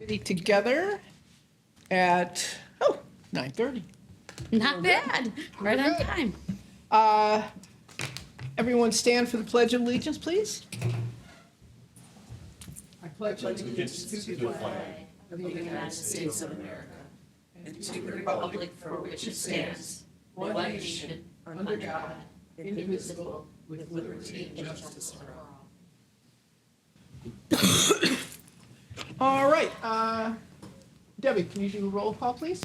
Be together at 9:30. Not bad. Right on good. time. Everyone stand for the Pledge of Allegiance, please. I pledge allegiance to the flag Of the United States of America and to the republic for which it stands, one nation, under God, indivisible, with liberty and justice for all. All right. Debbie, can you do a roll call, please?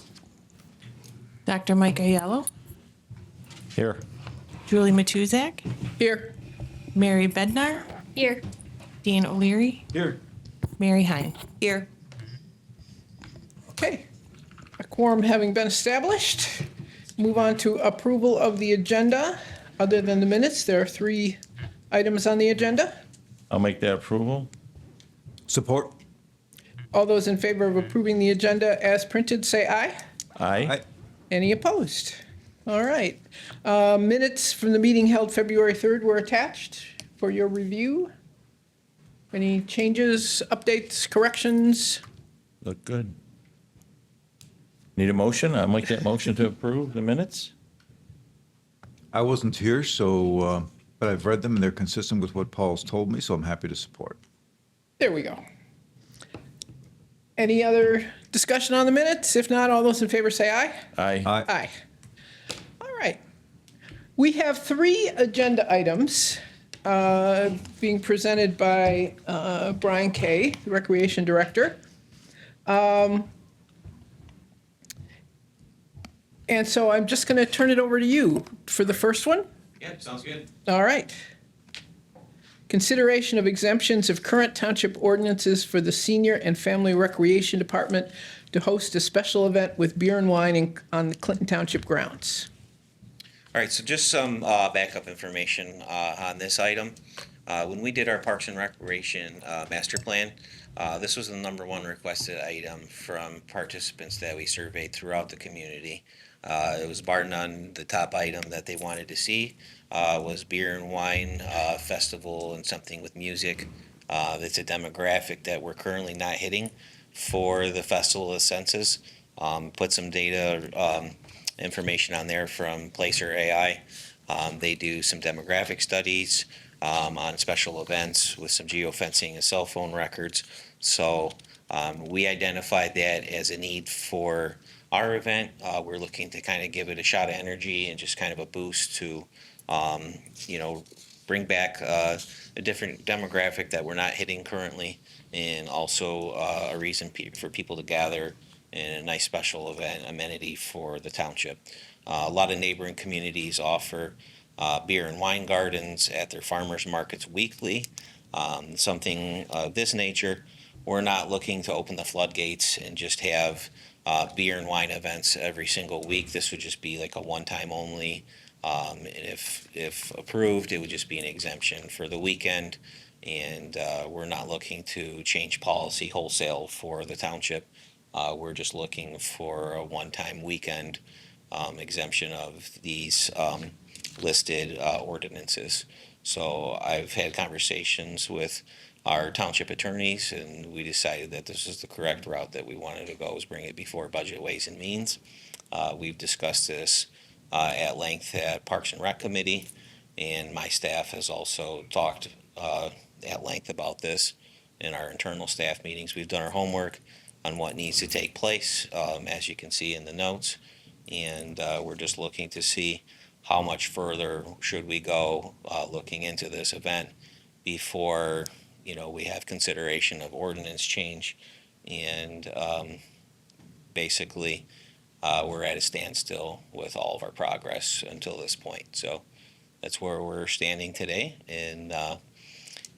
Dr. Mike Ayello, Here. Julie Matuzak, Here. Mary Bednar, Here. Dean O'Leary, Here. Mary Hine. Here. Okay. A quorum having been established, move on to approval of the agenda. Other than the minutes, there are 3 items on the agenda. I'll make that approval. Support. All those in favor of approving the agenda as printed, say aye. Aye. Any opposed? All right. Minutes from the meeting held February 3rd were attached for your review. Any changes, updates, corrections? Look good. Need a motion? I'll make that motion to approve the minutes. I wasn't here, so, but I've read them and they're consistent with what Paul's told me, so I'm happy to support. There we go. Any other discussion on the minutes? If not, all those in favor say aye. Aye. Aye. Aye. All right. We have 3 agenda items being presented by Brian Kay, the Recreation Director. And so I'm just going to turn it over to you for the first one. Yeah, sounds good. All right. Consideration of exemptions of current township ordinances for the Senior and Family Recreation Department to host a special event with beer and wine on the Clinton Township grounds. All right, so just some backup information on this item. When we did our Parks and Recreation master plan, this was the #1 requested item from participants that we surveyed throughout the community. It was bar none. The top item that they wanted to see was beer and wine festival and something with music. It's a demographic that we're currently not hitting for the Festival of the Senses. Put some data information on there from Placer AI. They do some demographic studies on special events with some geofencing and cell phone records. So we identified that as a need for our event. We're looking to kind of give it a shot of energy and just kind of a boost to, bring back a different demographic that we're not hitting currently, and also a reason for people to gather in a nice special event amenity for the township. A lot of neighboring communities offer beer and wine gardens at their farmers markets weekly. Something of this nature, we're not looking to open the floodgates and just have beer and wine events every single week. This would just be like a one-time only. And if approved, it would just be an exemption for the weekend. And we're not looking to change policy wholesale for the township. We're just looking for a one-time weekend exemption of these listed ordinances. So I've had conversations with our township attorneys, and we decided that this is the correct route that we wanted to go, is bring it before Budget, Ways, and Means. We've discussed this at length at Parks and Rec Committee, and my staff has also talked at length about this in our internal staff meetings. We've done our homework on what needs to take place, as you can see in the notes, and we're just looking to see how much further should we go looking into this event before we have consideration of ordinance change. And basically we're at a standstill with all of our progress until this point. So that's where we're standing today. And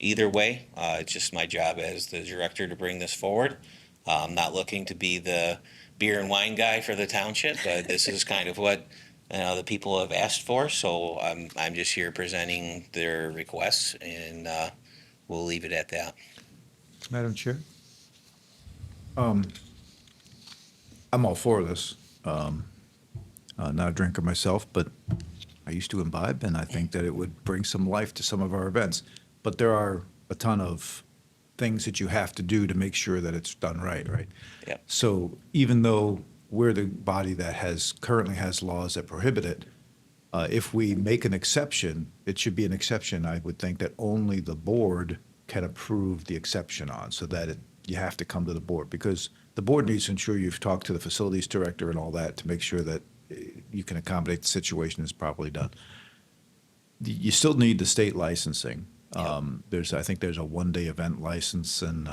either way, it's just my job as the director to bring this forward. I'm not looking to be the beer and wine guy for the township, but this is kind of what the people have asked for. So I'm just here presenting their requests, and we'll leave it at that. Madam Chair? I'm all for this. Not a drinker myself, but I used to imbibe, and I think that it would bring some life to some of our events. But there are a ton of things that you have to do to make sure that it's done right, right? Yep. So even though we're the body that currently has laws that prohibit it, if we make an exception, it should be an exception, I would think, that only the board can approve the exception on, so that you have to come to the board, because the board needs to ensure you've talked to the facilities director and all that to make sure that you can accommodate the situation is properly done. You still need the state licensing. I think there's a one-day event license, and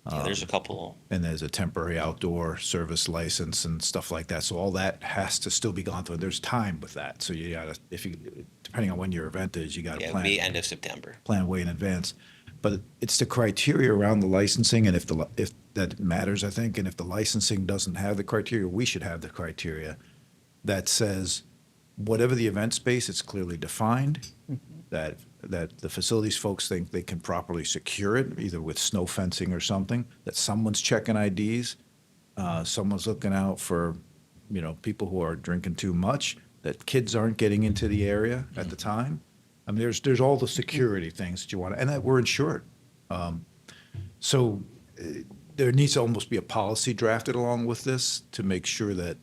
There's a couple. and there's a temporary outdoor service license and stuff like that. So all that has to still be gone through. There's time with that. So you gotta, depending on when your event is, you gotta Yeah, it'll plan. be end of September. Plan way in advance. But it's the criteria around the licensing, and if that matters, I think, and if the licensing doesn't have the criteria, we should have the criteria that says whatever the event space, it's clearly defined, that the facilities folks think they can properly secure it, either with snow fencing or something, that someone's checking IDs, someone's looking out for, people who are drinking too much, that kids aren't getting into the area at the time. I mean, there's all the security things that you want, and that we're insured. So there needs to almost be a policy drafted along with this to make sure that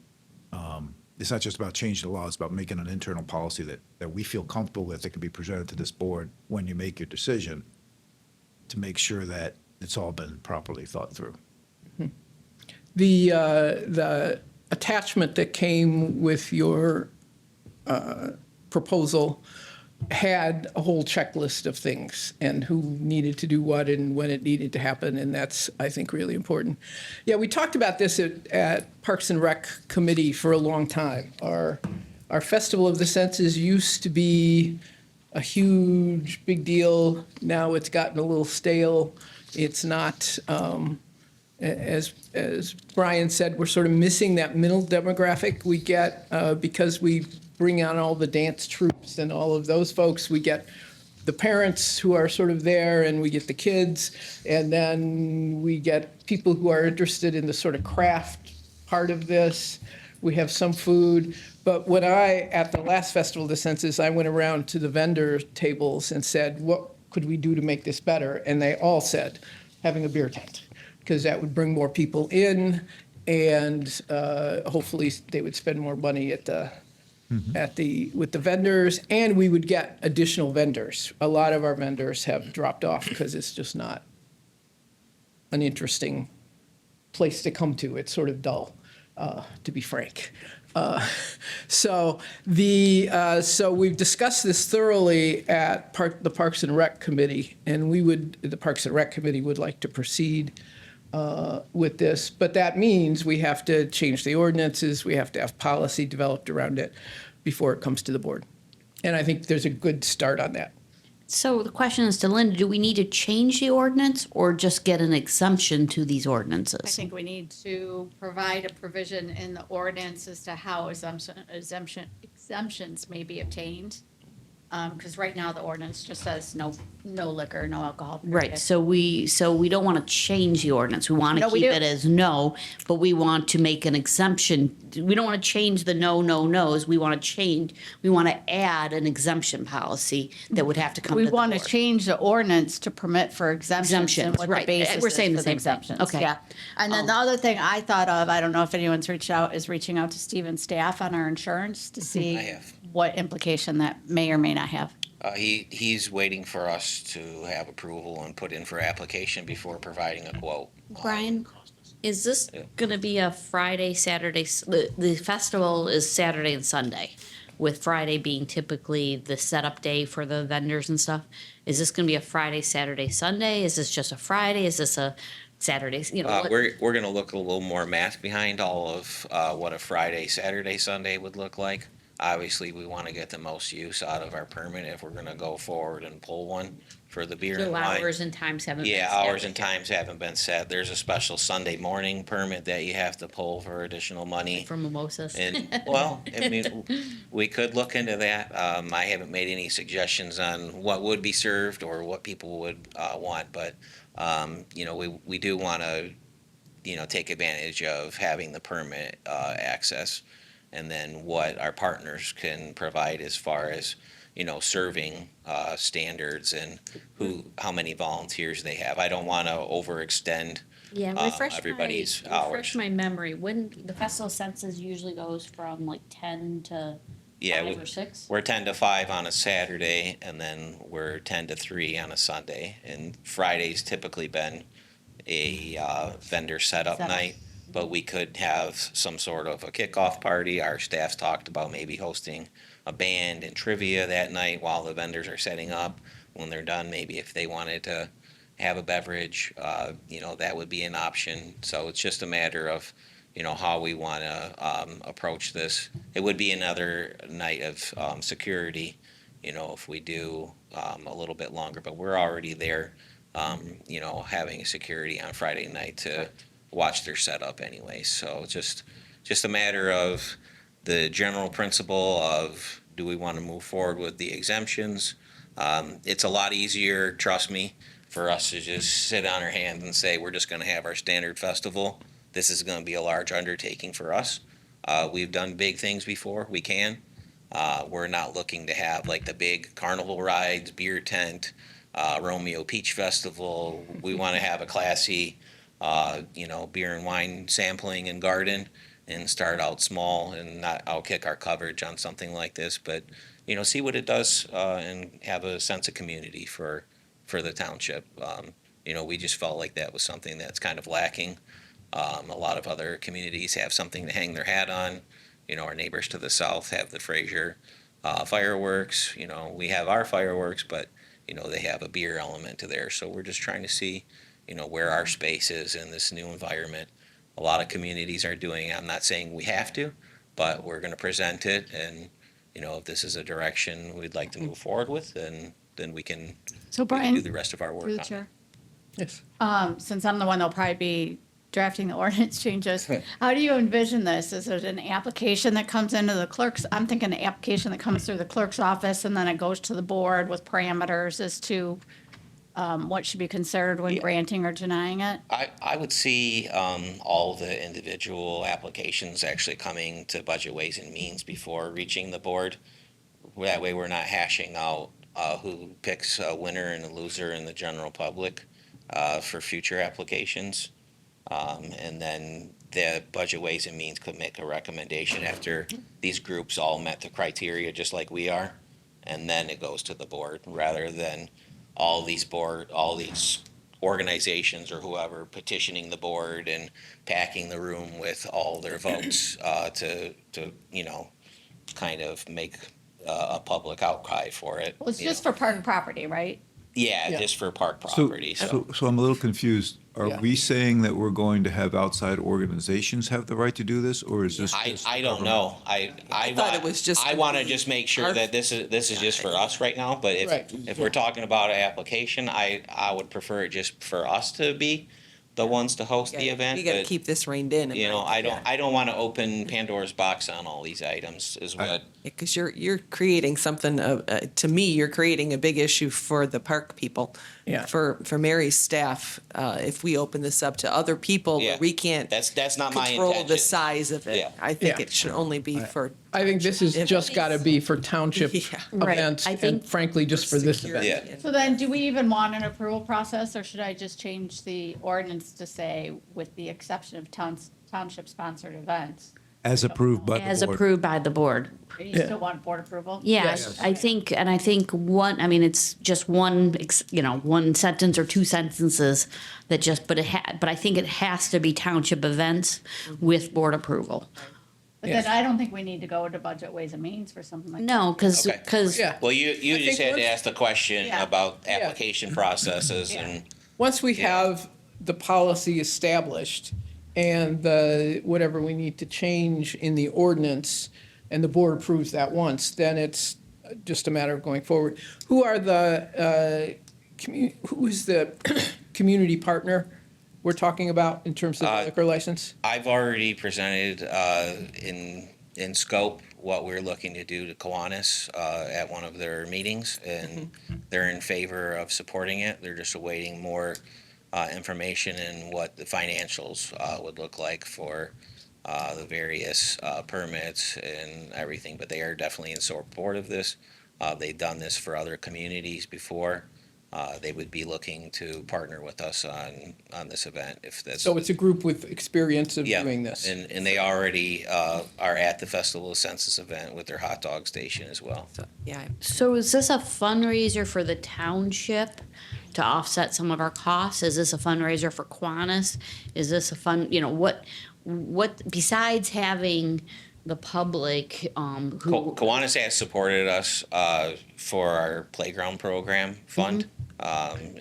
it's not just about changing the law, it's about making an internal policy that we feel comfortable with, that can be presented to this board when you make your decision, to make sure that it's all been properly thought through. The attachment that came with your proposal had a whole checklist of things and who needed to do what and when it needed to happen, and that's, I think, really important. Yeah, we talked about this at Parks and Rec Committee for a long time. Our Festival of the Senses used to be a huge, big deal. Now it's gotten a little stale. It's not, as Brian said, we're sort of missing that middle demographic we get because we bring on all the dance troupes and all of those folks. We get the parents who are sort of there, and we get the kids, and then we get people who are interested in the sort of craft part of this. We have some food. But when at the last Festival of the Senses, I went around to the vendor tables and said, what could we do to make this better? And they all said, having a beer tent, because that would bring more people in, and hopefully they would spend more money with the vendors, and we would get additional vendors. A lot of our vendors have dropped off because it's just not an interesting place to come to. It's sort of dull, to be frank. So we've discussed this thoroughly at the Parks and Rec Committee, and the Parks and Rec Committee would like to proceed with this, but that means we have to change the ordinances, we have to have policy developed around it before it comes to the board. And I think there's a good start on that. So the question is to Linda, do we need to change the ordinance or just get an exemption to these ordinances? I think we need to provide a provision in the ordinance as to how exemptions may be obtained. Because right now the ordinance just says no liquor, no alcohol. Right, period. so we don't want to change the ordinance. We want to No, we keep do. it as no, but we want to make an exemption. We don't want to change the no's. We want to add an exemption policy that would have to come to We the want to board. change the ordinance to permit for exemptions and Exemptions, what right. the basis We're is saying the for same thing. exemptions. Okay. Yeah. And then the other thing I thought of, I don't know if anyone's reaching out to Stephen's staff on our insurance to see I have. what implication that may or may not have. He's waiting for us to have approval and put in for application before providing a quote. Brian, is this Yeah. going to be a Friday, Saturday? The festival is Saturday and Sunday, with Friday being typically the setup day for the vendors and stuff. Is this going to be a Friday, Saturday, Sunday? Is this just a Friday? Is this a Saturday? We're going to look a little more math behind all of what a Friday, Saturday, Sunday would look like. Obviously, we want to get the most use out of our permit if we're going to go forward and pull one for the beer and So wine. hours and times haven't been Yeah, set hours and yet. times haven't been set. There's a special Sunday morning permit that you have to pull for additional money. For mimosas. And, well, I mean, we could look into that. I haven't made any suggestions on what would be served or what people would want, but, we do want to, take advantage of having the permit access, and then what our partners can provide as far as, serving standards and how many volunteers they have. I don't want to overextend Yeah, everybody's refresh hours. my memory. When the festival census usually goes from like 10 to Yeah, 5 or 6? we're 10 to 5 on a Saturday, and then we're 10 to 3 on a Sunday. And Friday's typically been a vendor setup Setup. night, but we could have some sort of a kickoff party. Our staff's talked about maybe hosting a band and trivia that night while the vendors are setting up. When they're done, maybe if they wanted to have a beverage, that would be an option. So it's just a matter of, how we want to approach this. It would be another night of security, if we do a little bit longer, but we're already there, having security on Friday night to watch their setup anyway. So it's just a matter of the general principle of, do we want to move forward with the exemptions? It's a lot easier, trust me, for us to just sit on our hands and say, we're just going to have our standard festival. This is going to be a large undertaking for us. We've done big things before. We can. We're not looking to have like the big carnival rides, beer tent, Romeo Peach Festival. We want to have a classy, beer and wine sampling and garden, and start out small and not outkick our coverage on something like this. But, see what it does and have a sense of community for the township. We just felt like that was something that's kind of lacking. A lot of other communities have something to hang their hat on. Our neighbors to the south have the Fraser fireworks. We have our fireworks, but, they have a beer element to theirs. So we're just trying to see, where our space is in this new environment. A lot of communities are doing it. I'm not saying we have to, but we're going to present it. And, if this is a direction we'd like to move forward with, then we can So do Brian, the rest of our work through the on it. chair, Yes. since I'm the one that'll probably be drafting the ordinance changes, how do you envision this? Is it an application that comes into the clerk's? I'm thinking an application that comes through the clerk's office and then it goes to the board with parameters as to what should be considered when Yeah. granting or denying it. I would see all the individual applications actually coming to Budget Ways and Means before reaching the board. That way we're not hashing out who picks a winner and a loser in the general public for future applications. And then the Budget Ways and Means could make a recommendation after these groups all met the criteria, just like we are. And then it goes to the board, rather than all these organizations or whoever petitioning the board and packing the room with all their votes to kind of make a public outcry for it. Well, it's you just know. for park property, right? Yeah, Yeah. just for park So, property. so I'm a little confused. Are Yeah. we saying that we're going to have outside organizations have the right to do this, or is this? just I don't government? know. I thought want, it was just I want to just make sure our- that this is just for us right now. But Right. if we're talking about an application, I would prefer it just for us to be the ones to host the event. You got to but, keep this reined in. I don't want to open Pandora's box on all these items. Is what Because you're creating something, to me, you're creating a big issue for the park people. Yeah. For Mary's staff, if we open this up to other people, Yeah. where we can't that's not my control intention. the size of it. Yeah. I think Yeah. it should only be for. I think this has just got to be for township Yeah. Right. events, I and think- frankly, just for this event. Yeah. So then, do we even want an approval process, or should I just change the ordinance to say, with the exception of township-sponsored events? As approved by the board. As approved by the board. You Yeah. still want board approval? Yeah, Yes. I think, and I think it's just one, one sentence or two sentences that just, but I think it has to be township events with board approval. But then I don't think we need to go to Budget Ways and Means for something like that. No, because, Okay. Yeah. Well, you I just think had to once- ask the question Yeah. about application processes Yeah. and. Once we Yeah. have the policy established and the, whatever we need to change in the ordinance, and the board approves that once, then it's just a matter of going forward. Who are the, who is the community partner we're talking about in terms of the liquor license? I've already presented in scope what we're looking to do to Kiwanis at one of their meetings, and they're in favor of supporting it. They're just awaiting more information and what the financials would look like for the various permits and everything. But they are definitely in support of this. They've done this for other communities before. They would be looking to partner with us on this event if that's. So it's a group with experience of Yeah, doing this. and they already are at the Festival of Census event with their hot dog station as well. So, yeah. So is this a fundraiser for the township to offset some of our costs? Is this a fundraiser for Kiwanis? Is this a what besides having the public who Kiwanis has supported us for our playground program fund.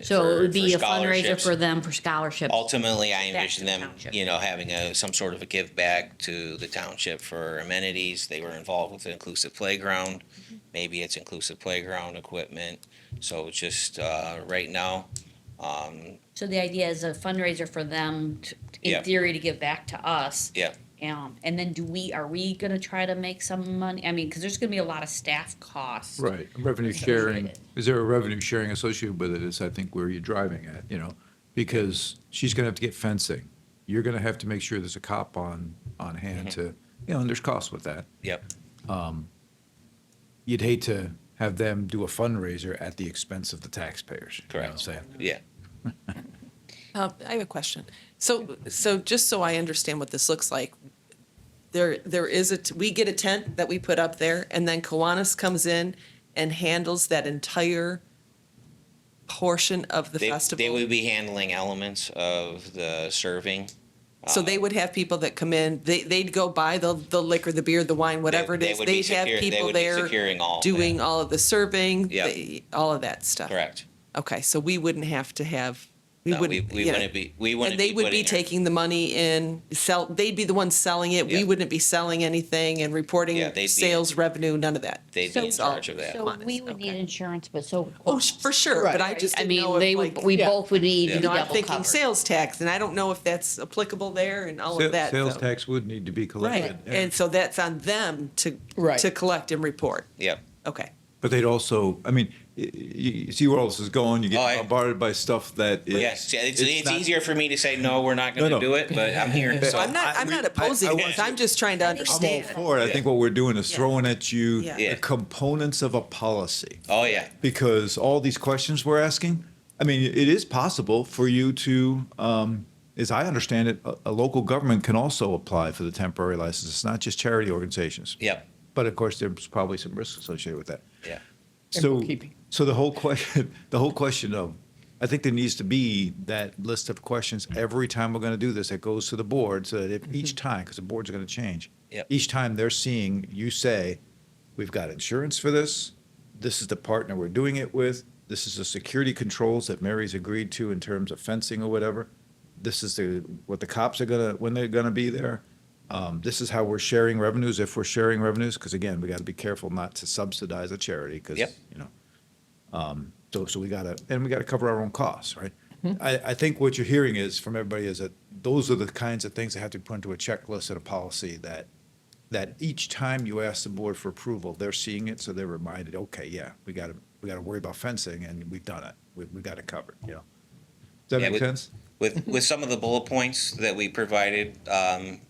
so it would be for a fundraiser scholarships. for them for scholarships? Ultimately, I Back to envision the them, township. having some sort of a give back to the township for amenities. They were involved with the inclusive playground. Maybe it's inclusive playground equipment. So it's just right now, So the idea is a fundraiser for them, in Yeah. theory, to give back to us. yeah, And then are we gonna try to make some money? I mean, because there's gonna be a lot of staff costs. Right, revenue sharing, is there a revenue sharing associated with it is I think where you're driving at, because she's gonna have to get fencing. You're gonna have to make sure there's a cop on hand to, and there's costs with that. yep, You'd hate to have them do a fundraiser at the expense of the taxpayers. You know what I'm Correct. saying? yeah. I have a question. So just so I understand what this looks like, there is we get a tent that we put up there, and then Kiwanis comes in and handles that entire portion of the They festival. would be handling elements of the serving. So they would have people that come in, they'd go buy the liquor, the beer, the wine, whatever it They is. would be They'd have they people would be there securing all of doing that. all of the serving, Yep. all of that stuff. Correct. Okay, so we wouldn't have to have, we No, wouldn't, we you know, wouldn't be, we wouldn't and they would be putting our- taking the money in, they'd be the ones selling it. We Yeah. wouldn't be selling anything and reporting Yeah, they'd be- sales revenue, none of that. They'd be in charge of that. So we would need Okay. insurance, but so. Oh, for sure, but I just I didn't know mean, they if would, like, we Yeah. both would need to Yeah. be you know, I'm double thinking covered. sales tax, and I don't know if that's applicable there and all of that. Sales so- tax would need to be collected. Right, and so that's on them Right. to collect and report. Yep. Okay. But they'd also, I mean, you see where all this is going, you Oh, I- get bombarded by stuff that is. Yes, it's not- easier for me to say, no, we're not going to No, no. do it, but I'm here. So So I'm not opposing I it, want- I'm just trying to I'm all understand. for it. I think what we're doing is Yeah. throwing at you Yeah. the components of a policy. Oh, yeah. Because all these questions we're asking, I mean, it is possible for you to, as I understand it, a local government can also apply for the temporary license. It's not just charity organizations. Yep. But of course, there's probably some risks associated with that. Yeah. And So, bookkeeping. so the whole question of, I think there needs to be that list of questions every time we're going to do this that goes to the board, so that if each time, because the boards are going to change. Yep. Each time they're seeing you say, we've got insurance for this. This is the partner we're doing it with. This is the security controls that Mary's agreed to in terms of fencing or whatever. This is what the cops are when they're gonna be there. This is how we're sharing revenues, if we're sharing revenues, because again, we gotta be careful not to subsidize a charity, because, Yep. so we gotta cover our own costs, right? I think what you're hearing is, from everybody, is that those are the kinds of things that have to be put into a checklist and a policy that each time you ask the board for approval, they're seeing it, so they're reminded, okay, yeah, we gotta worry about fencing, and we've done it. We got it covered, Does that Yeah, make sense? With some of the bullet points that we provided,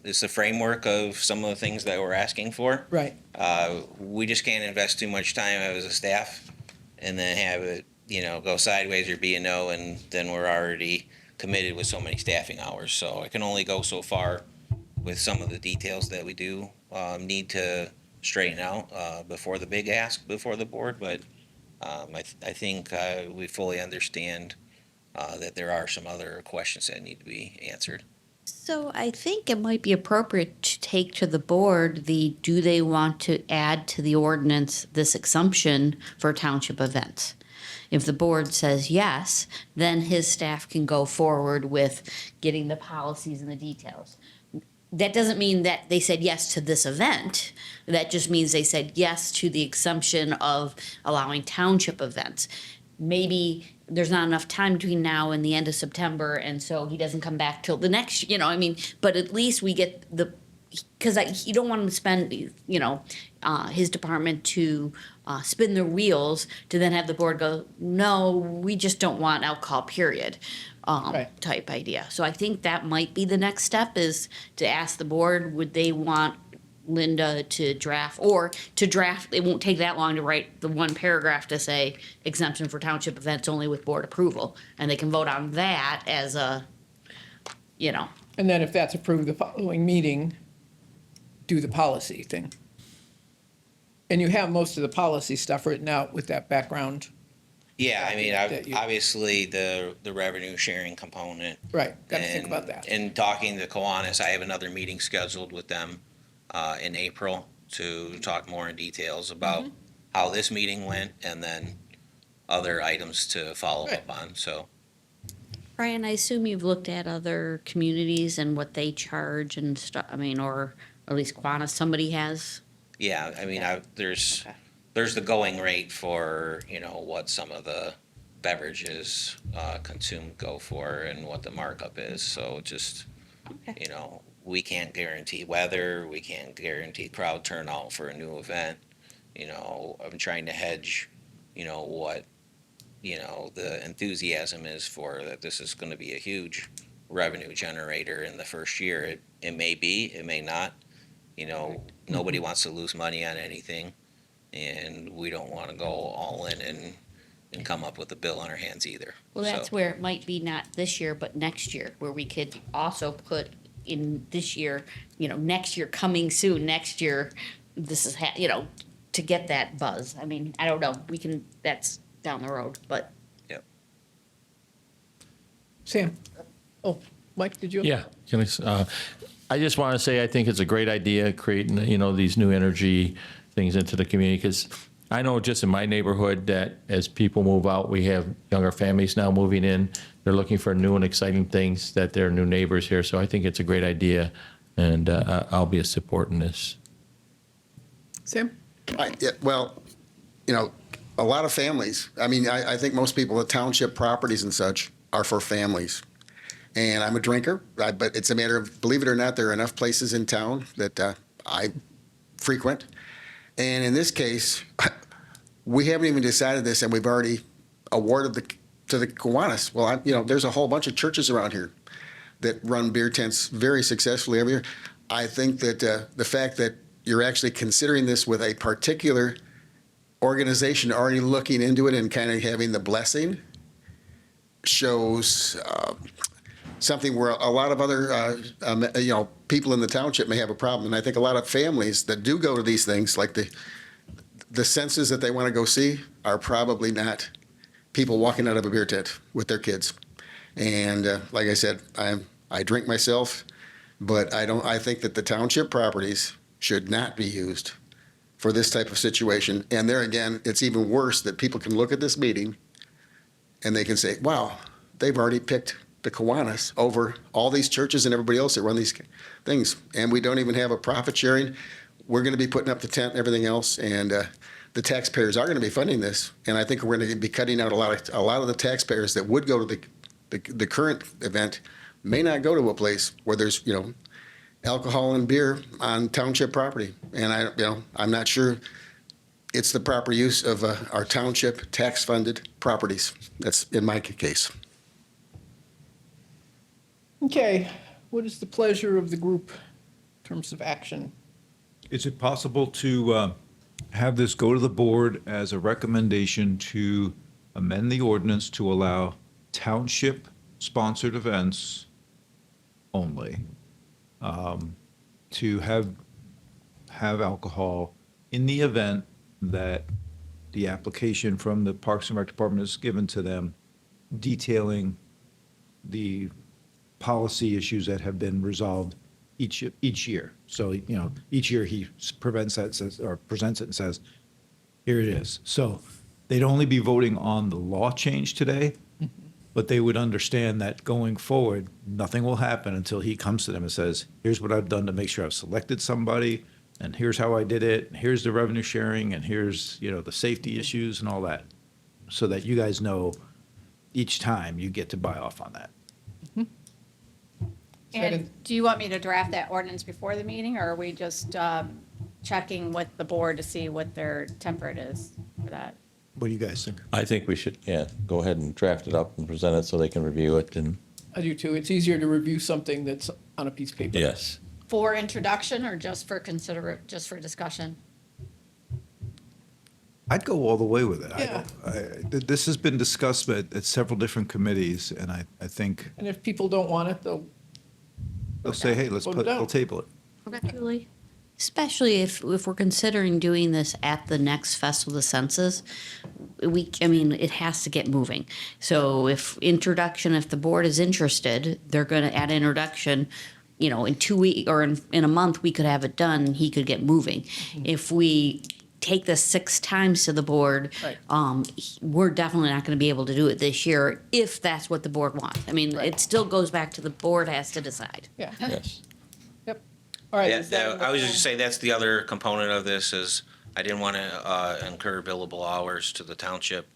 is the framework of some of the things that we're asking for. Right. We just can't invest too much time as a staff and then have it, go sideways or be a no, and then we're already committed with so many staffing hours. So I can only go so far with some of the details that we do need to straighten out before the big ask before the board. But I think we fully understand that there are some other questions that need to be answered. So I think it might be appropriate to take to the board do they want to add to the ordinance this exemption for township events? If the board says yes, then his staff can go forward with getting the policies and the details. That doesn't mean that they said yes to this event. That just means they said yes to the exemption of allowing township events. Maybe there's not enough time between now and the end of September, and so he doesn't come back till the next, but at least we get because you don't want him to spend, his department to spin their wheels to then have the board go, no, we just don't want alcohol, period, Right. type idea. So I think that might be the next step, is to ask the board, would they want Linda to draft, or to draft, it won't take that long to write the one paragraph to say exemption for township events only with board approval. And they can vote on that as a, you know, And then if that's approved the following meeting, do the policy thing. And you have most of the policy stuff written out with that background. Yeah, I mean, That you- obviously the revenue sharing component. Right, gotta think And- about that. And talking to Kiwanis, I have another meeting scheduled with them in April to talk more in details about Mm-hmm. how this meeting went and then other items to follow Right. up on, so. Brian, I assume you've looked at other communities and what they charge and stuff, I mean, or at least Kiwanis, somebody has? Yeah, I mean, there's the going rate for, what some of the beverages consumed go for and what the markup is. So just, Okay. we can't guarantee weather, we can't guarantee crowd turnout for a new event. I'm trying to hedge, what, the enthusiasm is for that this is going to be a huge revenue generator in the first year. It may be, it may not. Nobody wants to lose money on anything, and we don't want to go all in and come up with a bill on our hands either. Well, that's So, where it might be not this year, but next year, where we could also put in this year, next year coming soon, next year, this is, to get that buzz. I mean, I don't know, that's down the road, but Sam? Oh, Mike, did you? Yeah, I just want to say I think it's a great idea creating, these new energy things into the community, because I know just in my neighborhood that as people move out, we have younger families now moving in. They're looking for new and exciting things that their new neighbors here. So I think it's a great idea, and I'll be a support in this. Sam? Well, a lot of families, I think most people, the township properties and such are for families. And I'm a drinker, but it's a matter of, believe it or not, there are enough places in town that I frequent. And in this case, we haven't even decided this, and we've already awarded to the Kiwanis. Well, there's a whole bunch of churches around here that run beer tents very successfully every year. I think that the fact that you're actually considering this with a particular organization already looking into it and kind of having the blessing shows something where a lot of other people in the township may have a problem. And I think a lot of families that do go to these things, like the senses that they want to go see, are probably not people walking out of a beer tent with their kids. And like I said, I drink myself, but I think that the township properties should not be used for this type of situation. And there again, it's even worse that people can look at this meeting and they can say, wow, they've already picked the Kiwanis over all these churches and everybody else that run these things. And we don't even have a profit sharing. We're going to be putting up the tent and everything else. And the taxpayers are going to be funding this. And I think we're going to be cutting out a lot of the taxpayers that would go to the current event may not go to a place where there's, alcohol and beer on township property. And I'm not sure it's the proper use of our township tax-funded properties. That's in my case. Okay, what is the pleasure of the group in terms of action? Is it possible to have this go to the board as a recommendation to amend the ordinance to allow township-sponsored events only, to have alcohol in the event that the application from the Parks and Rec Department is given to them detailing the policy issues that have been resolved each year. So, each year he presents it and says, here it is. So they'd only be voting on the law change today, but they would understand that going forward, nothing will happen until he comes to them and says, here's what I've done to make sure I've selected somebody, and here's how I did it, and here's the revenue sharing, and here's, the safety issues and all that. So that you guys know each time you get to buy off on that. And do you want me to draft that ordinance before the meeting, or are we just checking with the board to see what their temperate is for that? What do you guys think? I think we should, go ahead and draft it up and present it so they can review it, and I do too. It's easier to review something that's on a piece of paper. yes. for introduction or just for discussion? I'd go all the way with it. Yeah. This has been discussed at several different committees, and I think And if people don't want it, they'll they'll say, hey, Vote it down. we'll table it. Julie? Especially if we're considering doing this at the next Festival of the Senses, it has to get moving. So if the board is interested, they're going to add introduction, in 2 weeks or in a month, we could have it done and he could get moving. If we take this 6 times to the board, Right. we're definitely not going to be able to do it this year if that's what the board wants. It still goes back to the board has to decide. Yeah. Yes. Yep. All right. Yeah, is that in the I was just plan? say that's the other component of this is I didn't want to incur billable hours to the township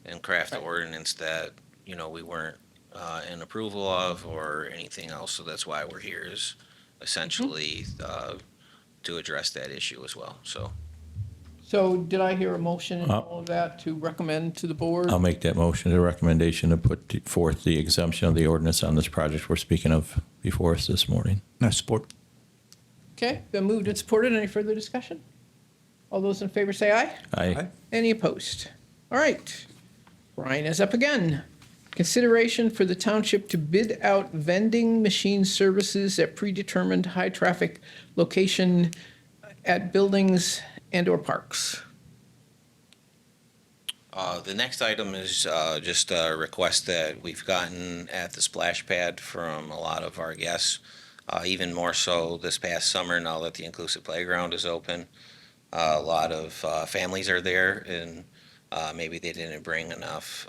and craft the ordinance that, we weren't in approval of or anything else. So that's why we're here is essentially to address that issue as well. So did I hear a motion and all of that to recommend to the board? I'll make that motion, the recommendation to put forth the exemption of the ordinance on this project we're speaking of before us this morning. No, support. Okay, been moved and supported. Any further discussion? All those in favor say aye. Aye. Any opposed? All right. Brian is up again. Consideration for the township to bid out vending machine services at predetermined high-traffic location at buildings and/or parks. The next item is just a request that we've gotten at the splash pad from a lot of our guests, even more so this past summer now that the inclusive playground is open. A lot of families are there and maybe they didn't bring enough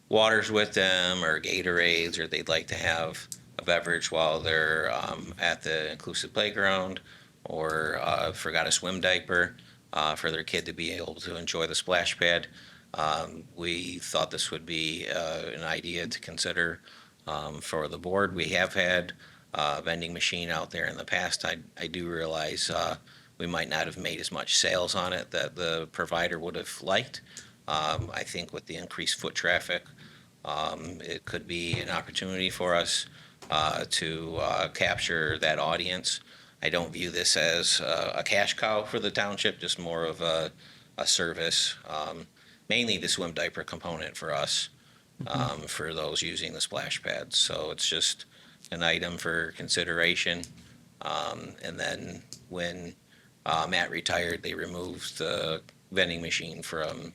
waters with them or Gatorades, or they'd like to have a beverage while they're at the inclusive playground, or forgot a swim diaper for their kid to be able to enjoy the splash pad. We thought this would be an idea to consider for the board. We have had a vending machine out there in the past. I do realize we might not have made as much sales on it that the provider would have liked. I think with the increased foot traffic, it could be an opportunity for us to capture that audience. I don't view this as a cash cow for the township, just more of a service, mainly the swim diaper component for us, for those using the splash pads. So it's just an item for consideration. And then when Matt retired, they removed the vending machine from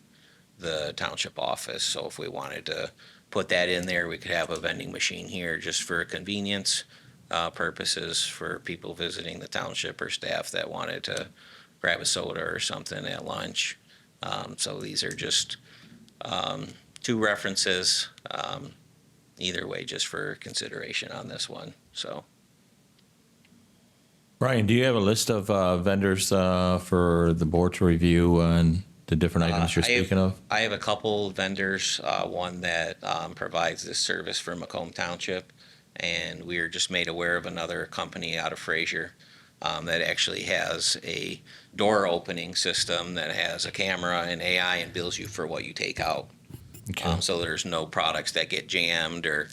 the township office. So if we wanted to put that in there, we could have a vending machine here just for convenience purposes for people visiting the township or staff that wanted to grab a soda or something at lunch. So these are just 2 references, either way, just for consideration on this one. So. Brian, do you have a list of vendors for the board to review on the different items you're speaking of? I have a couple vendors, one that provides this service for Macomb Township, and we are just made aware of another company out of Fraser that actually has a door opening system that has a camera and AI and bills you for what you take out. Okay. So there's no products that get jammed or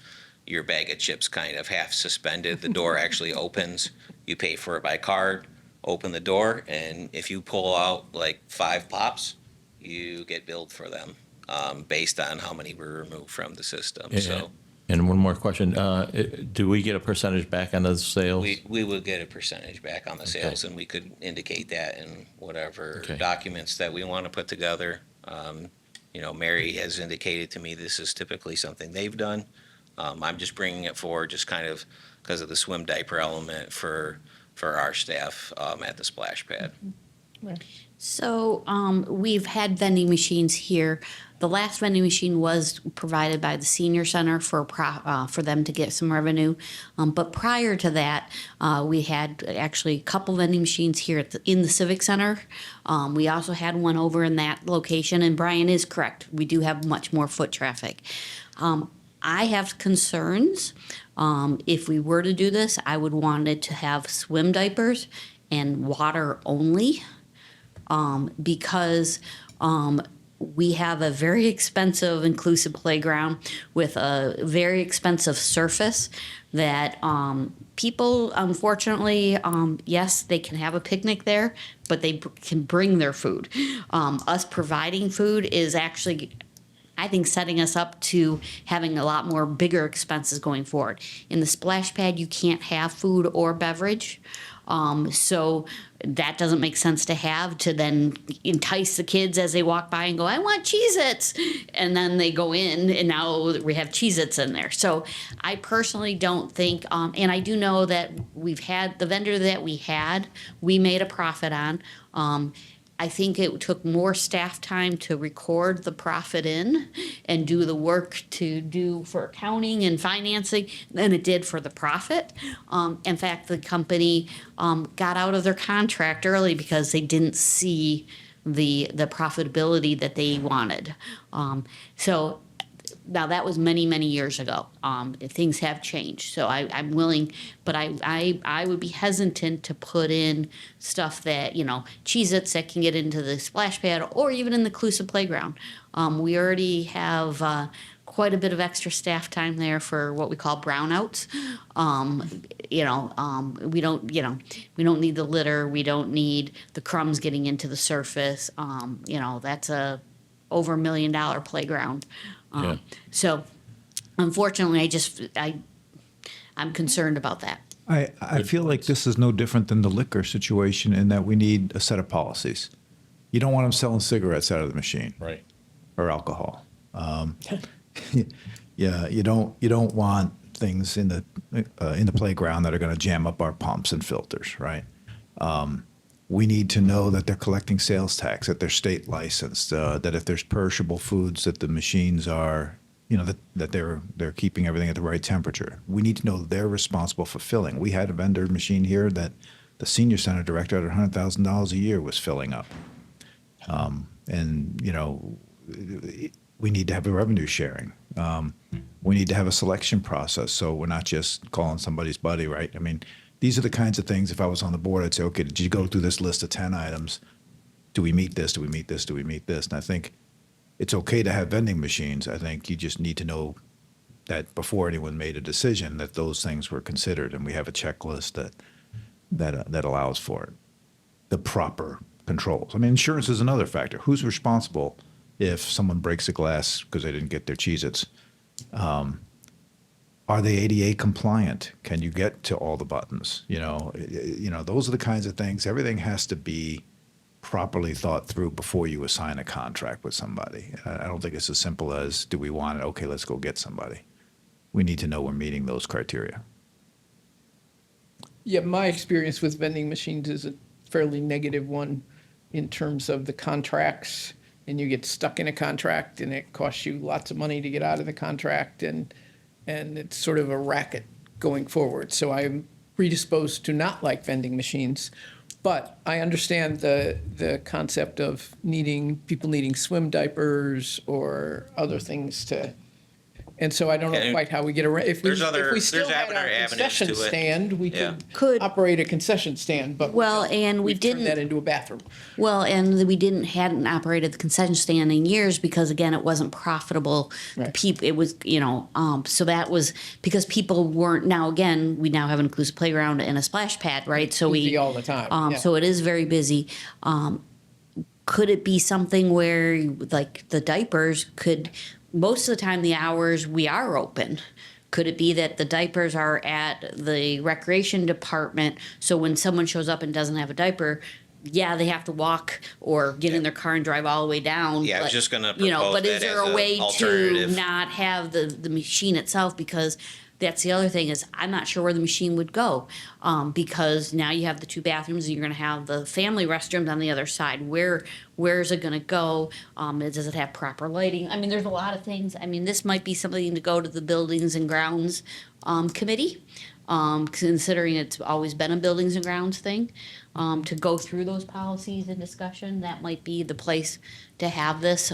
your bag of chips kind of half suspended. The door actually opens. You pay for it by card, open the door, and if you pull out like 5 pops, you get billed for them based on how many were removed from the system. Yeah. So And one more question. Do we get a percentage back on those sales? we would get a percentage back on the sales, and we could indicate that in whatever Okay. documents that we want to put together. Mary has indicated to me this is typically something they've done. I'm just bringing it forward just kind of because of the swim diaper element for our staff at the splash pad. So we've had vending machines here. The last vending machine was provided by the senior center for them to get some revenue. But prior to that, we had actually a couple vending machines here in the Civic Center. We also had one over in that location. And Brian is correct. We do have much more foot traffic. I have concerns. If we were to do this, I would want it to have swim diapers and water only. Because we have a very expensive inclusive playground with a very expensive surface that people, unfortunately, yes, they can have a picnic there, but they can bring their food. Us providing food is actually, I think, setting us up to having a lot more bigger expenses going forward. In the splash pad, you can't have food or beverage. So that doesn't make sense to have, to then entice the kids as they walk by and go, I want Cheez-Its. And then they go in and now we have Cheez-Its in there. So I personally don't think, and I do know that we've had the vendor that we made a profit on. I think it took more staff time to record the profit in and do the work to do for accounting and financing than it did for the profit. In fact, the company got out of their contract early because they didn't see the profitability that they wanted. So now that was many, many years ago. Things have changed, so I'm willing, but I would be hesitant to put in stuff that, Cheez-Its that can get into the splash pad or even in the inclusive playground. We already have quite a bit of extra staff time there for what we call brownouts. We don't need the litter. We don't need the crumbs getting into the surface. That's a over $1 million playground. Yeah. So unfortunately, I'm concerned about that. I feel like this is no different than the liquor situation in that we need a set of policies. You don't want them selling cigarettes out of the machine. Right. Or alcohol. Yeah, you don't want things in the playground that are going to jam up our pumps and filters, right? We need to know that they're collecting sales tax, that they're state licensed, that if there's perishable foods, that the machines are, that they're keeping everything at the right temperature. We need to know they're responsible for filling. We had a vendor machine here that the senior center director at $100,000 a year was filling up. We need to have a revenue sharing. We need to have a selection process, so we're not just calling somebody's buddy, right? I mean, these are the kinds of things, if I was on the board, I'd say, okay, did you go through this list of 10 items? Do we meet this? Do we meet this? Do we meet this? And I think it's okay to have vending machines. I think you just need to know that before anyone made a decision that those things were considered, and we have a checklist that allows for it. The proper controls. I mean, insurance is another factor. Who's responsible if someone breaks a glass because they didn't get their Cheez-Its? Are they ADA compliant? Can you get to all the buttons? Those are the kinds of things. Everything has to be properly thought through before you assign a contract with somebody. I don't think it's as simple as, do we want it? Okay, let's go get somebody. We need to know we're meeting those criteria. Yeah, my experience with vending machines is a fairly negative one in terms of the contracts, and you get stuck in a contract and it costs you lots of money to get out of the contract, and it's sort of a racket going forward. So I'm predisposed to not like vending machines, but I understand the concept of people needing swim diapers or other things to. And so I don't know quite how we get around. If we still had our concession stand, we could operate a concession stand, but we turned didn't that into a bathroom. Well, and we hadn't operated the concession stand in years because, again, it wasn't profitable. Right. It was, so that was because people weren't. Now, again, we now have an inclusive playground and a splash pad, right? So Busy all the time. So it is very busy. Could it be something where, like, the diapers could? Most of the time, the hours we are open. Could it be that the diapers are at the recreation department, so when someone shows up and doesn't have a diaper, they have to walk or get in their car and drive all the way down. Yeah, I was just going to propose but is that there as a way an alternative. to not have the machine itself? Because that's the other thing is I'm not sure where the machine would go, because now you have the two bathrooms and you're going to have the family restrooms on the other side. Where is it going to go? Does it have proper lighting? I mean, there's a lot of things. I mean, this might be something to go to the Buildings and Grounds committee, considering it's always been a Buildings and Grounds thing, to go through those policies and discussion. That might be the place to have this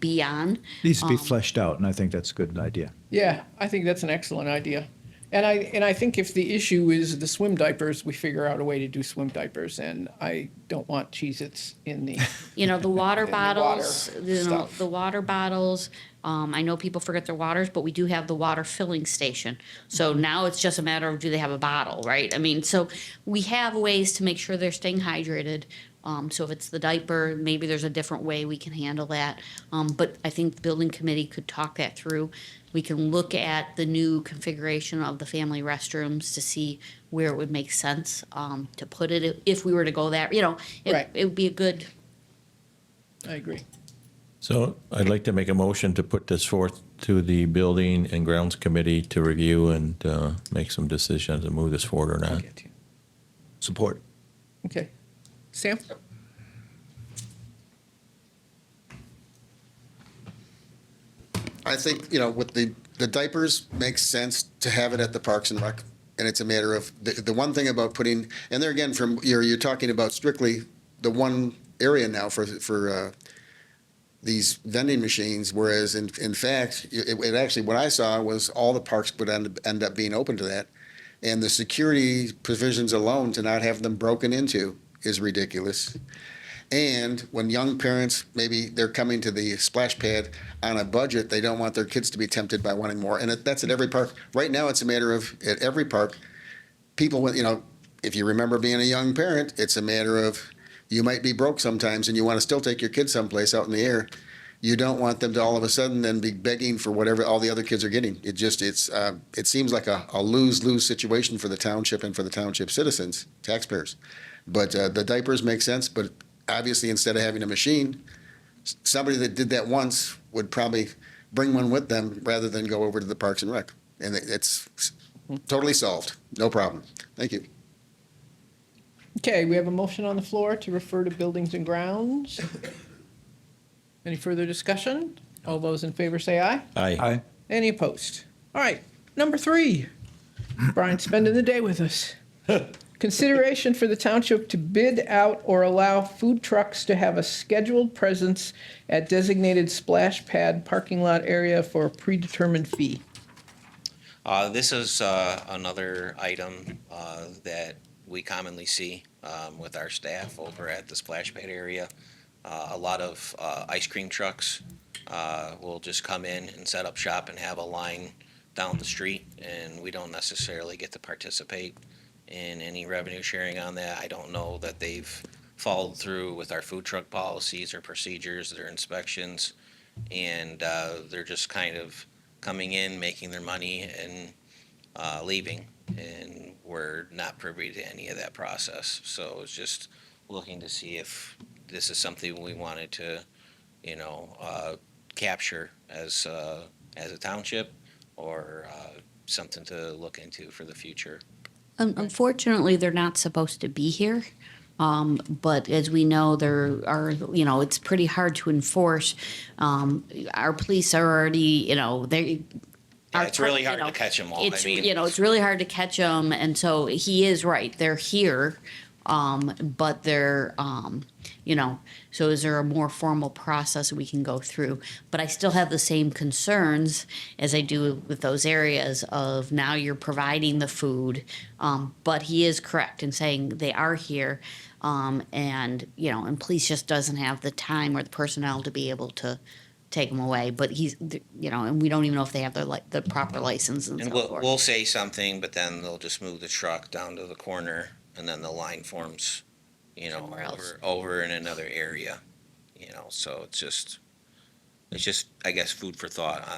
be on. Needs to be fleshed out, and I think that's a good idea. Yeah, I think that's an excellent idea. And I think if the issue is the swim diapers, we figure out a way to do swim diapers, and I don't want Cheez-Its in the, You know, the water And the bottles, water you know, stuff. the water bottles, I know people forget their waters, but we do have the water filling station. So now it's just a matter of, do they have a bottle, right? I mean, so we have ways to make sure they're staying hydrated. So if it's the diaper, maybe there's a different way we can handle that. But I think the building committee could talk that through. We can look at the new configuration of the family restrooms to see where it would make sense, to put it, if we were to go that, you know, Right. it would be a good, I agree. So I'd like to make a motion to put this forth to the Building and Grounds Committee to review and make some decisions and move this forward or I'll not. get to you. Support. Okay. Sam? I think, with the diapers, makes sense to have it at the Parks and Rec. And it's a matter of, the one thing about putting, and there again, you're talking about strictly the one area now for these vending machines, whereas in fact, it actually, what I saw was all the parks would end up being open to that. And the security provisions alone to not have them broken into is ridiculous. And when young parents, maybe they're coming to the splash pad on a budget, they don't want their kids to be tempted by wanting more. And that's at every park. Right now, it's a matter of, at every park, people, if you remember being a young parent, it's a matter of, you might be broke sometimes and you want to still take your kids someplace out in the air. You don't want them to all of a sudden then be begging for whatever all the other kids are getting. It seems like a lose-lose situation for the township and for the township citizens, taxpayers. But the diapers make sense, but obviously instead of having a machine, somebody that did that once would probably bring one with them rather than go over to the Parks and Rec. And it's totally solved. No problem. Thank you. Okay, we have a motion on the floor to refer to Buildings and Grounds. Any further discussion? All those in favor say aye. Aye. Any opposed? All right, number 3. Brian's spending the day with us. Consideration for the township to bid out or allow food trucks to have a scheduled presence at designated splash pad parking lot area for a predetermined fee. This is another item that we commonly see with our staff over at the splash pad area. A lot of ice cream trucks will just come in and set up shop and have a line down the street, and we don't necessarily get to participate in any revenue sharing on that. I don't know that they've followed through with our food truck policies or procedures, their inspections, and they're just kind of coming in, making their money, and leaving, and we're not privy to any of that process. So it's just looking to see if this is something we wanted to, capture as a township, or something to look into for the future. unfortunately, they're not supposed to be here. But as we know, there are, it's pretty hard to enforce. Our police are already, they. Yeah, it's really hard to catch them all. It's, it's really hard to catch them. And so he is right. They're here. But they're, so is there a more formal process we can go through? But I still have the same concerns as I do with those areas of now you're providing the food. But he is correct in saying they are here. And police just doesn't have the time or the personnel to be able to take them away. But he's, and we don't even know if they have the proper license and And so forth. we'll say something, but then they'll just move the truck down to the corner, and then the line forms, Somewhere else. over in another area, so it's just, I guess, food for thought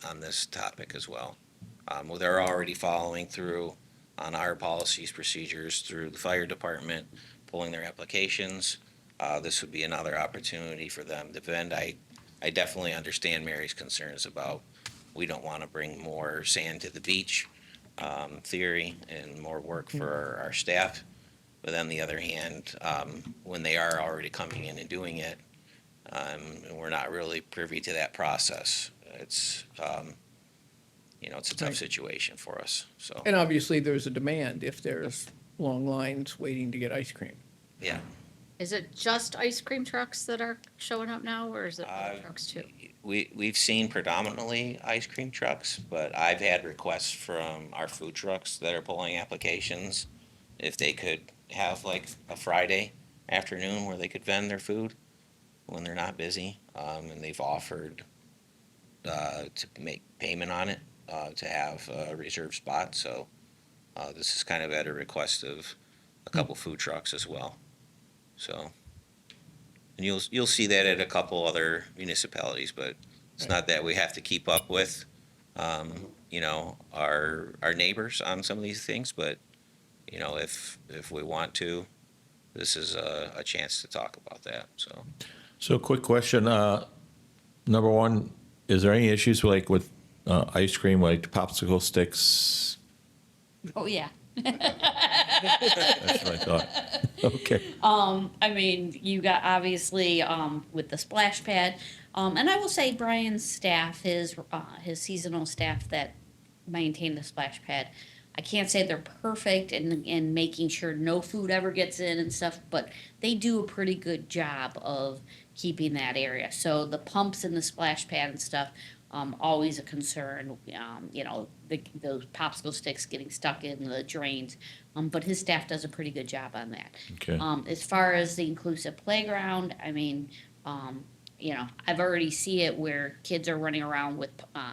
on this topic as well. They're already following through on our policies, procedures through the fire department, pulling their applications. This would be another opportunity for them to vend. I definitely understand Mary's concerns about, we don't want to bring more sand to the beach, theory, and more work for our staff. But on the other hand, when they are already coming in and doing it, we're not really privy to that process. It's, it's a tough situation for us, so, And obviously, there's a demand if there's long lines waiting to get ice cream. yeah. Is it just ice cream trucks that are showing up now, or is it other trucks too? We've seen predominantly ice cream trucks, but I've had requests from our food trucks that are pulling applications if they could have like a Friday afternoon where they could vend their food when they're not busy. And they've offered to make payment on it, to have a reserved spot. So this is kind of at a request of a couple food trucks as well. So, and you'll see that at a couple other municipalities, but it's not that we have to keep up with, you know, our neighbors on some of these things. But you know, if we want to, this is a chance to talk about that. So, quick question. Number one, is there any issues like with ice cream, like popsicle sticks? Oh, yeah. That's what I thought. Okay. I mean, you got obviously with the splash pad, and I will say Brian's staff, his seasonal staff that maintain the splash pad. I can't say they're perfect in making sure no food ever gets in and stuff, but they do a pretty good job of keeping that area. So the pumps and the splash pad and stuff, always a concern. You know, those popsicle sticks getting stuck in the drains. But his staff does a pretty good job on that. Okay. As far as the inclusive playground, I mean, you know, I've already see it where kids are running around with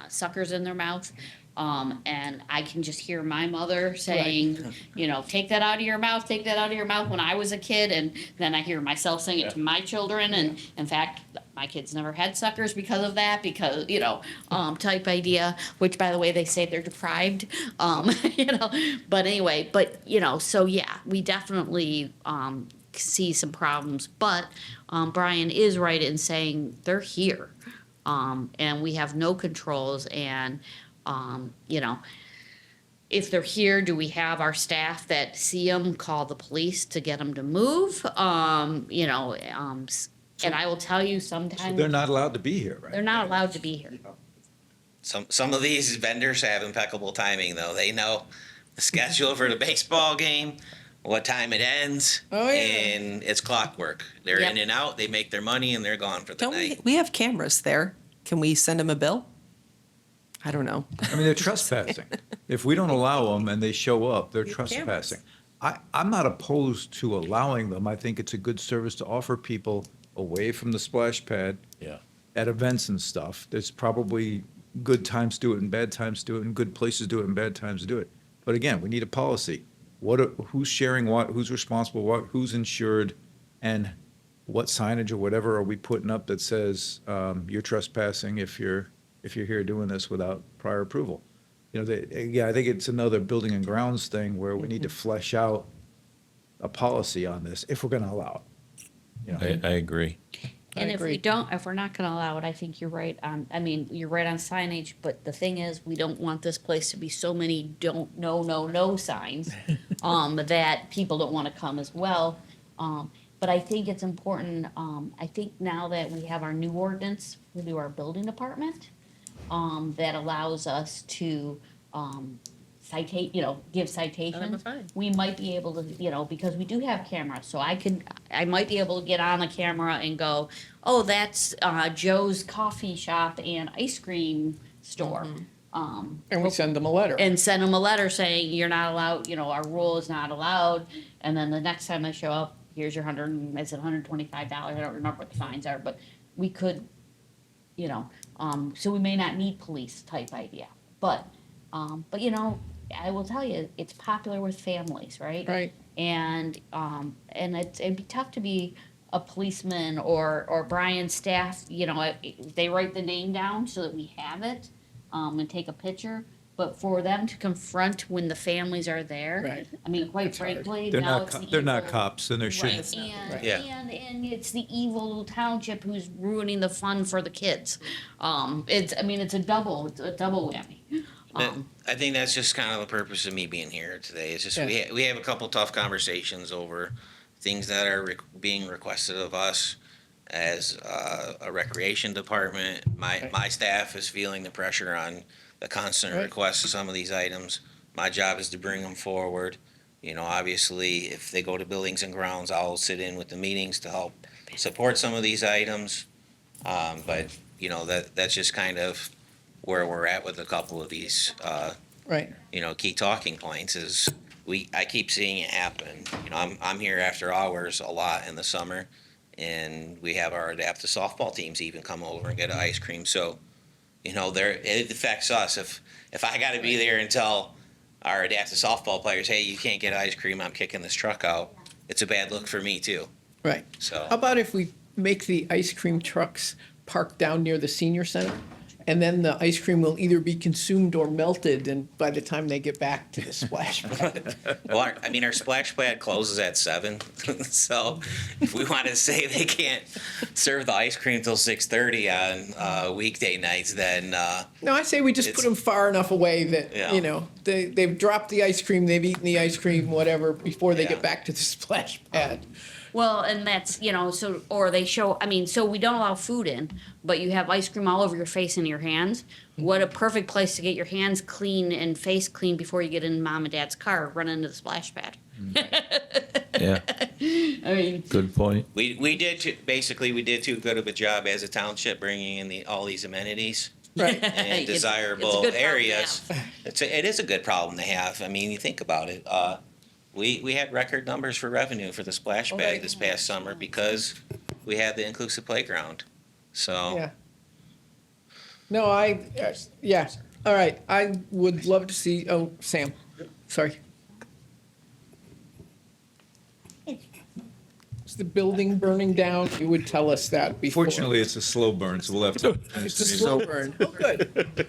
suckers in their mouth. And I can just hear my mother saying, you know, take that out of your mouth, take that out of your mouth when I was a kid. And then I hear myself saying it to my children. And in fact, my kids never had suckers because of that, because, you know, type idea, which by the way, they say they're deprived, you know, but anyway, but, you know, so yeah, we definitely, see some problems, but, Brian is right in saying they're here. And we have no controls and, you know, if they're here, do we have our staff that see them call the police to get them to move? You know, and I will tell you sometimes They're not allowed to be here, right? they're not allowed to be here. some of these vendors have impeccable timing, though. They know the schedule for the baseball game, what time it ends, Oh, yeah. and it's clockwork. They're Yep. in and out. They make their money and they're gone for the Don't night. we have cameras there? Can we send them a bill? I don't know. I mean, they're trespassing. If we don't allow them and they show up, they're We have cameras. trespassing. I'm not opposed to allowing them. I think it's a good service to offer people away from the splash pad Yeah. at events and stuff. There's probably good times to do it and bad times to do it, and good places to do it and bad times to do it. But again, we need a policy. Who's sharing what, who's responsible what, who's insured, and what signage or whatever are we putting up that says, you're trespassing if you're here doing this without prior approval? You know, I think it's another building and grounds thing where we need to flesh out a policy on this if we're gonna allow it. You know? I agree. And I if we agree. don't, if we're not gonna allow it, I think you're right on, I mean, you're right on signage, but the thing is, we don't want this place to be so many don't, no signs, that people don't wanna come as well. But I think it's important, I think now that we have our new ordinance, we do our building department, that allows us to, citate, you know, give citations. fine. We might be able to, you know, because we do have cameras, so I might be able to get on the camera and go, oh, that's, Joe's coffee shop and ice cream store. And we send them a letter. And send them a letter saying, you're not allowed, you know, our rule is not allowed, and then the next time they show up, here's your $125, I don't remember what the fines are, but we could, you know, so we may not need police type idea, but you know, I will tell you, it's popular with families, right? Right. And it'd be tough to be a policeman or Brian's staff, you know, they write the name down so that we have it, and take a picture. But for them to confront when the families are there, Right. I mean, quite frankly, They're now not, it's the they're not evil- cops and they're Right, shooting. and, Yeah. and it's the evil township who's ruining the fun for the kids. It's a double whammy. I think that's just kind of the purpose of me being here today. It's just Yeah. we have a couple tough conversations over things that are being requested of us as a recreation department. My staff is feeling the pressure on the constant Right. requests of some of these items. My job is to bring them forward. You know, obviously, if they go to buildings and grounds, I'll sit in with the meetings to help support some of these items. But, you know, that's just kind of where we're at with a couple of these, Right. you know, key talking points is I keep seeing it happen. You know, I'm here after hours a lot in the summer, and we have our adaptive softball teams even come over and get ice cream. So, you know, it affects us. If I got to be there and tell our adaptive softball players, hey, you can't get ice cream, I'm kicking this truck out, it's a bad look for me too. Right. So How about if we make the ice cream trucks park down near the senior center? And then the ice cream will either be consumed or melted, and by the time they get back to the splash pad. well, our splash pad closes at 7, so if we want to say they can't serve the ice cream till 6:30 on weekday nights, then No, I say we just put It's- them far enough away that, Yeah. you know, they've dropped the ice cream, they've eaten the ice cream, whatever, before they Yeah. get back to the splash pad. Well, and that's, you know, so, or they show, I mean, so we don't allow food in, but you have ice cream all over your face and your hands. What a perfect place to get your hands clean and face clean before you get in mom and dad's car, run into the splash pad. Yeah, I mean, good point. we did too good of a job as a township bringing in all these amenities Right. and It's a desirable good problem to areas. have. It is a good problem to have. I mean, you think about it. We had record numbers for revenue for the splash bag Right. this past summer because we had the inclusive playground. So Yeah. No, yeah, all right, I would love to see, oh, Sam, sorry. Is the building burning down? You would tell us that before. Fortunately, it's a slow burn, so we'll have to. It's a slow burn. Oh, good.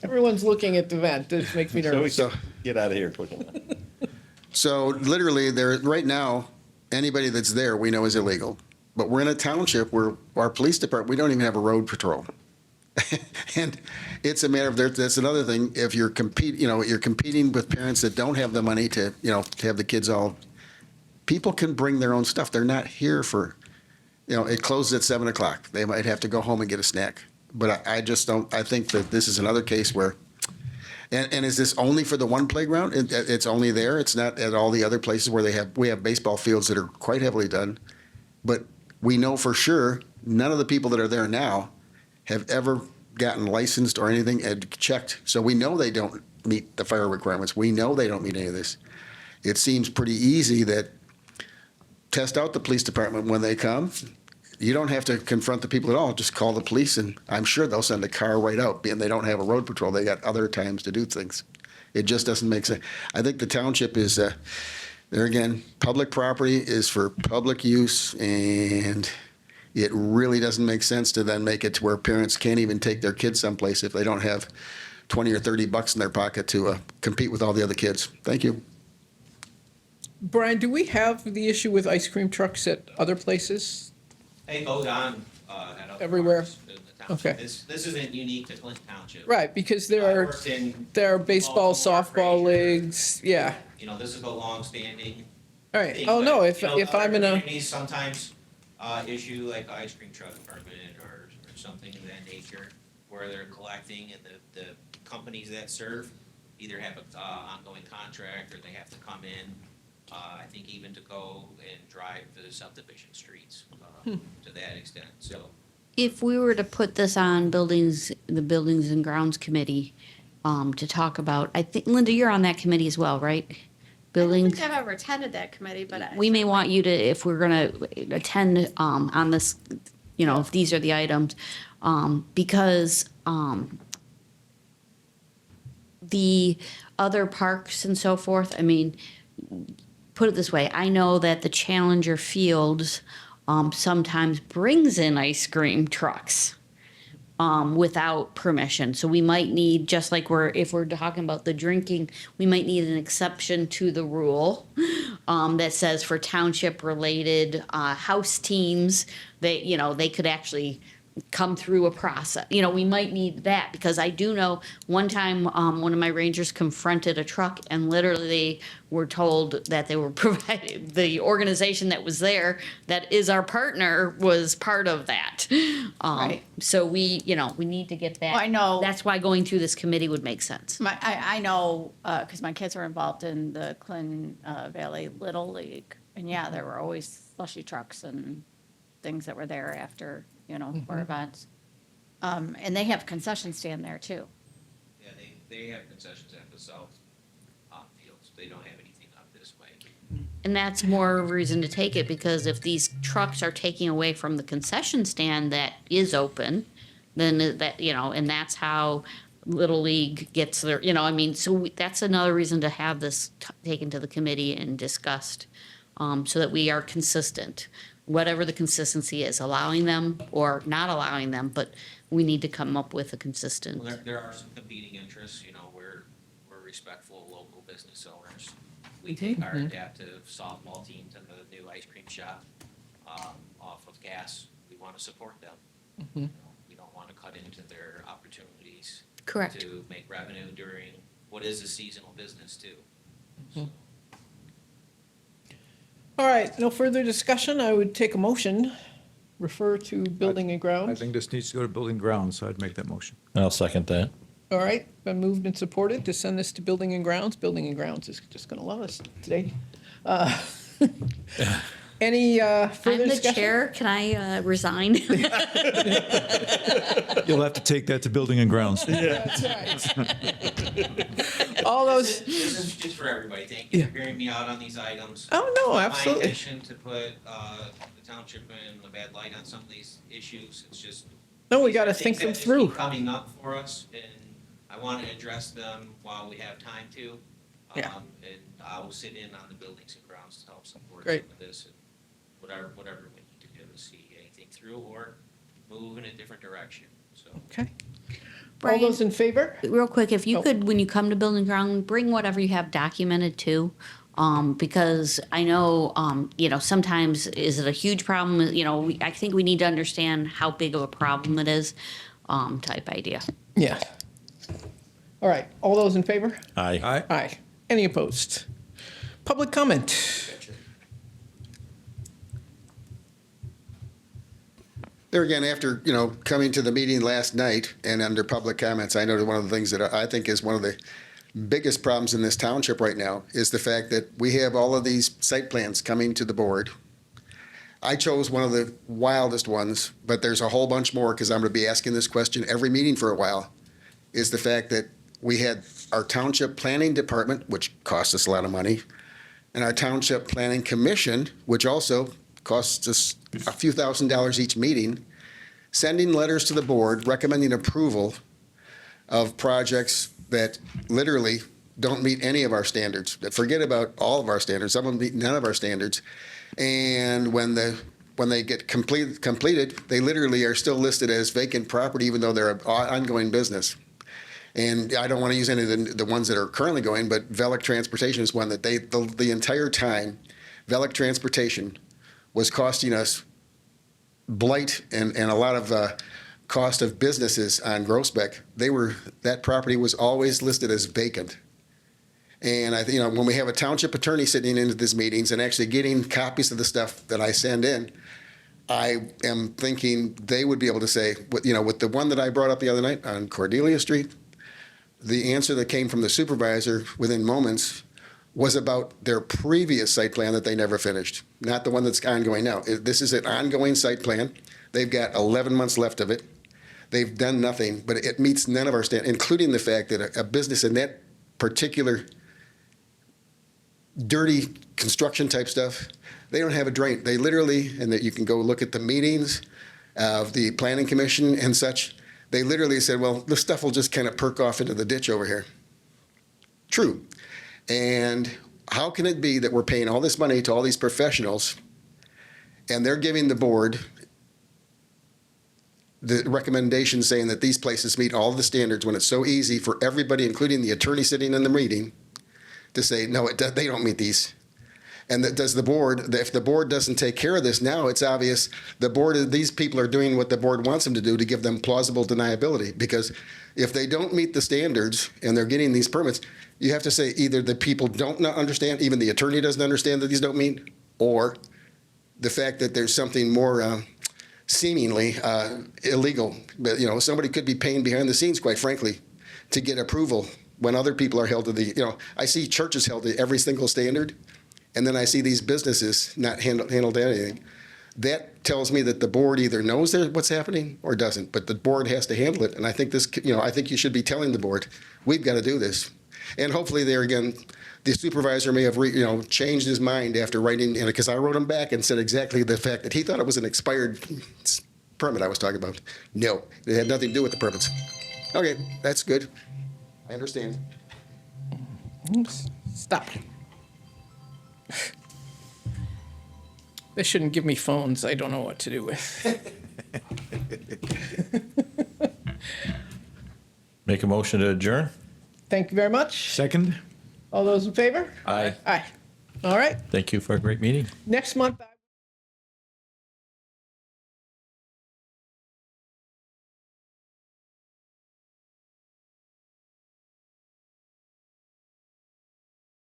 Everyone's looking at the vent. This makes me nervous. So, Get out of here quickly. so literally, there right now, anybody that's there we know is illegal. But we're in a township where our police department, we don't even have a road patrol. And it's a matter of that's another thing. If you're you're competing with parents that don't have the money to to have the kids all. People can bring their own stuff. They're not here for, it closes at 7:00. They might have to go home and get a snack. But I just don't. I think that this is another case where. And is this only for the one playground? It's only there. It's not at all the other places where we have baseball fields that are quite heavily done. But we know for sure none of the people that are there now have ever gotten licensed or anything and checked. So we know they don't meet the fire requirements. We know they don't meet any of this. It seems pretty easy that test out the police department when they come. You don't have to confront the people at all. Just call the police, and I'm sure they'll send a car right out. Being they don't have a road patrol, they got other times to do things. It just doesn't make sense. I think the township is there again. Public property is for public use, and it really doesn't make sense to then make it to where parents can't even take their kids someplace if they don't have $20 or $30 in their pocket to compete with all the other kids. Thank you. Brian, do we have the issue with ice cream trucks at other places? they go on at other Everywhere? parts of the township. Okay. This isn't unique to Clinton Township. Right, because I worked in there are baseball, Baltimore, softball Fraser. leagues, yeah. You know, this is a long-standing All right, thing, oh, but, no, if you know, I'm in other a, communities sometimes issue like ice cream truck permit or something of that nature, where they're collecting and the companies that serve either have an ongoing contract or they have to come in, I think even to go and drive the subdivision streets to that extent, so. if we were to put this on the Buildings and Grounds Committee, to talk about, I think, Linda, you're on that committee as well, right? I don't Buildings, think I've ever attended that committee, but we may want you to, if we're gonna attend, on this, if these are the items, because, the other parks and so forth, I mean, put it this way, I know that the Challenger Fields, sometimes brings in ice cream trucks without permission. So we might need, just like if we're talking about the drinking, we might need an exception to the rule that says for township-related house teams, they could actually come through a process. We might need that, because I do know one time one of my rangers confronted a truck and literally they were told that they were provided, the organization that was there that is our partner was part of that. Right. So we need to get that. Well, I know- That's why going through this committee would make sense. I know, because my kids were involved in the Clinton Valley Little League. And yeah, there were always slushy trucks and things that were there after, for events. And they have a concession stand there too. Yeah, they have concessions at the south fields. They don't have anything up this way. And that's more reason to take it, because if these trucks are taking away from the concession stand that is open, then that, and that's how Little League gets their, so that's another reason to have this taken to the committee and discussed, so that we are consistent, whatever the consistency is, allowing them or not allowing them, but we need to come up with a consistent. Well, there are some competing interests, we're respectful of local business owners. We take our adaptive softball team to the new ice cream shop, off of gas. We want to support them. We don't want to cut into their opportunities. Correct. To make revenue during what is a seasonal business too. So, All right, no further discussion. I would take a motion, refer to building and I grounds. think this needs to go to building grounds, so I'd make that motion. I'll second that. All right, been moved and supported to send this to building and grounds. Building and grounds is just going to love us today. Any I'm further the discussion? chair, can I resign? You'll have to take that to building and grounds. That's right. All those, this is just for everybody. Thank you for hearing me out on these items. oh, no, My absolutely. intention to put the township in a bad light on some of these issues. It's just. No, we these are got to things think that them just through. keep coming up for us, and I want to address them while we have time to. Yeah. And I will sit in on the buildings and grounds to help support Great. some of this and whatever we need to do to see anything through or move in a different direction. So. Okay. All Brian? those in favor? Real quick, if you Oh. could, when you come to building ground, bring whatever you have documented too. Because I know, sometimes is it a huge problem? I think we need to understand how big of a problem it is, type idea. Yeah. All right, all those in favor? Aye. Aye. Aye. Any opposed? Public comment? There again, after, coming to the meeting last night and under public comments, I noted one of the things that I think is one of the biggest problems in this township right now is the fact that we have all of these site plans coming to the board. I chose one of the wildest ones, but there's a whole bunch more because I'm going to be asking this question every meeting for a while, is the fact that we had our township planning department, which cost us a lot of money, and our township planning commission, which also costs us a few $1,000s each meeting, sending letters to the board recommending approval of projects that literally don't meet any of our standards. Forget about all of our standards. Some of them meet none of our standards. And when they get completed, they literally are still listed as vacant property, even though they're an ongoing business. And I don't want to use any of the ones that are currently going, but Velic Transportation is one that the entire time, Velic Transportation was costing us blight and a lot of cost of businesses on Groesbeck. That property was always listed as vacant. And I think, when we have a township attorney sitting into these meetings and actually getting copies of the stuff that I send in, I am thinking they would be able to say, with the one that I brought up the other night on Cordelia Street, the answer that came from the supervisor within moments was about their previous site plan that they never finished, not the one that's ongoing now. This is an ongoing site plan. They've got 11 months left of it. They've done nothing, but it meets none of our standards, including the fact that a business in that particular dirty construction type stuff, they don't have a drain. They literally, and that you can go look at the meetings of the planning commission and such, they literally said, well, the stuff will just kind of perk off into the ditch over here. True. And how can it be that we're paying all this money to all these professionals and they're giving the board the recommendation saying that these places meet all the standards when it's so easy for everybody, including the attorney sitting in the meeting, to say, no, they don't meet these. And that does the board, if the board doesn't take care of this now, it's obvious the board, these people are doing what the board wants them to do to give them plausible deniability. Because if they don't meet the standards and they're getting these permits, you have to say either the people don't not understand, even the attorney doesn't understand that these don't meet, or the fact that there's something more seemingly illegal. But, somebody could be paying behind the scenes, quite frankly, to get approval when other people are held to the, I see churches held to every single standard, and then I see these businesses not handled anything. That tells me that the board either knows what's happening or doesn't, but the board has to handle it. And I think I think you should be telling the board, we've got to do this. And hopefully there again, the supervisor may have changed his mind after writing, because I wrote him back and said exactly the fact that he thought it was an expired permit I was talking about. No, it had nothing to do with the permits. Okay, that's good. I understand. Stop. They shouldn't give me phones I don't know what to do with. Make a motion to adjourn? Thank you very much. Second? All those in favor? Aye. Aye. All right. Thank you for a great meeting. Next month.